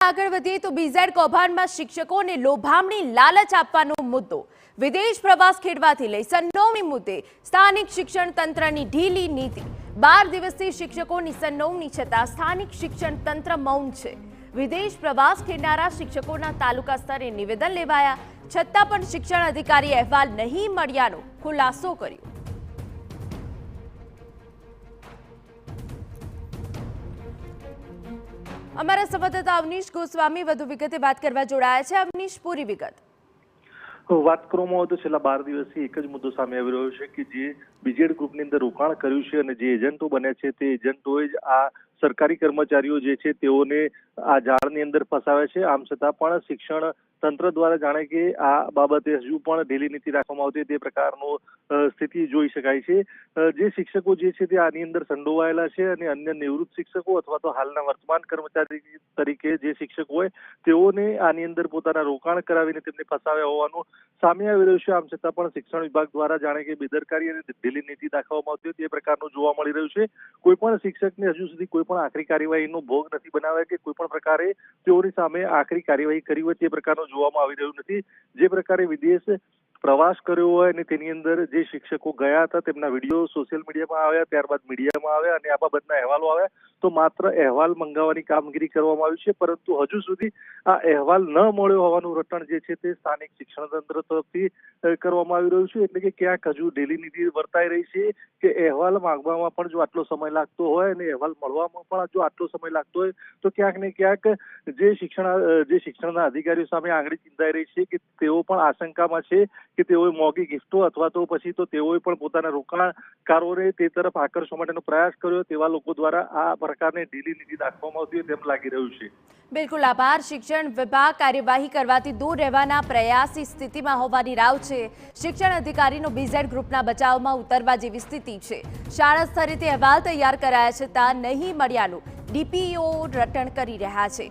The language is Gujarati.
આગળ વધીએ તો બીઝેડ કૌભાંડમાં શિક્ષકોને લોભામણી લાલચ આપવાનો મુદ્દો, વિદેશ પ્રવાસ ખેડવાથી લઈ સંડોવણી મુદ્દે સ્થાનિક શિક્ષણ તંત્રની ઢીલી નીતિ। 12 દિવસથી શિક્ષકોની સંડોવણી છતાં સ્થાનિક શિક્ષણ તંત્ર મૌન છે। વિદેશ પ્રવાસ ખેડનારા શિક્ષકોના તાલુકા સ્તરે નિવેદન લેવાયા છતાં પણ શિક્ષણ અધિકારી અહેવાલ નહીં મળ્યાનો ખુલાસો કર્યો। અમારા સંવાદદાતા અવનીશ ગોસ્વામી વધુ વિગતે વાત કરવા જોડાયા છે। અવનીશ, પૂરી વિગત। વાત કરવામાં આવે તો છેલ્લા 12 દિવસથી એક જ મુદ્દો સામે આવી રહ્યો છે કે જે બીજેડ ગ્રુપની અંદર રોકાણ કર્યું છે અને જે એજન્ટો બન્યા છે તે એજન્ટોએ જ આ સરકારી કર્મચારીઓ જે છે તેઓને આ જાળની અંદર ફસાવ્યા છે। આમ છતાં પણ શિક્ષણ તંત્ર દ્વારા જાણે કે આ બાબતે હજુ પણ ઢીલી નીતિ રાખવામાં આવતી તે પ્રકારનો સ્થિતિ જોઈ શકાય છે। જે શિક્ષકો જે છે તે આની અંદર સંડોવાયેલા છે અને અન્ય નિવૃત્ત શિક્ષકો અથવા તો હાલના વર્તમાન કર્મચારી તરીકે જે શિક્ષકો હોય તેઓને આની અંદર પોતાના રોકાણ કરાવીને તેમને ફસાવ્યા હોવાનું સામે આવી રહ્યું છે। આમ છતાં પણ શિક્ષણ વિભાગ દ્વારા જાણે કે બેદરકારી અને ઢીલી નીતિ દાખવવામાં આવતી હોય તે પ્રકારનું જોવા મળી રહ્યું છે। કોઈ પણ શિક્ષકને હજુ સુધી કોઈ પણ આખરી કાર્યવાહીનો ભોગ નથી બનાવ્યા કે કોઈ પણ પ્રકારે તેઓની સામે આખરી કાર્યવાહી કરી હોય તે પ્રકારનું જોવામાં આવી રહ્યું નથી। જે પ્રકારે વિદેશ પ્રવાસ કર્યો હોય અને તેની અંદર જે શિક્ષકો ગયા હતા તેમના વિડીયો સોશિયલ મીડિયામાં આવ્યા, ત્યારબાદ મીડિયામાં આવ્યા અને આ બાબતના અહેવાલો આવ્યા તો માત્ર અહેવાલ મંગાવવાની કામગીરી કરવામાં આવી છે, પરંતુ હજુ સુધી આ અહેવાલ ન મળ્યો હોવાનું રટણ જે છે તે સ્થાનિક શિક્ષણ તંત્ર તરફથી કરવામાં આવી રહ્યું છે। એટલે કે ક્યાંક હજુ ઢીલી નીતિ વર્તાઈ રહી છે કે અહેવાલ માંગવામાં પણ જો આટલો સમય લાગતો હોય અને અહેવાલ મળવામાં પણ જો આટલો સમય લાગતો હોય તો ક્યાંક ને ક્યાંક જે શિક્ષણના અધિકારીઓ સામે આંગળી ચિંતાઈ રહી છે કે તેઓ પણ આશંકામાં છે કે તેઓએ મોંઘી ગિફ્ટો અથવા તો પછી તો તેઓએ પણ પોતાના રોકાણકારોને તે તરફ આકર્ષવા માટેનો પ્રયાસ કર્યો તેવા લોકો દ્વારા આ પ્રકારની ઢીલી નીતિ દાખવવામાં આવતી હોય તેમ લાગી રહ્યું છે। બિલકુલ આભાર। શિક્ષણ વિભાગ કાર્યવાહી કરવાથી દૂર રહેવાના પ્રયાસી સ્થિતિમાં હોવાની રાવ છે। શિક્ષણ અધિકારીનો બીઝેડ ગ્રુપના બચાવમાં ઉતરવા જેવી સ્થિતિ છે। શાળા સ્તરેથી અહેવાલ તૈયાર કરાયા છતાં નહીં મળ્યાનું ડીપીઓ રટણ કરી રહ્યા છે।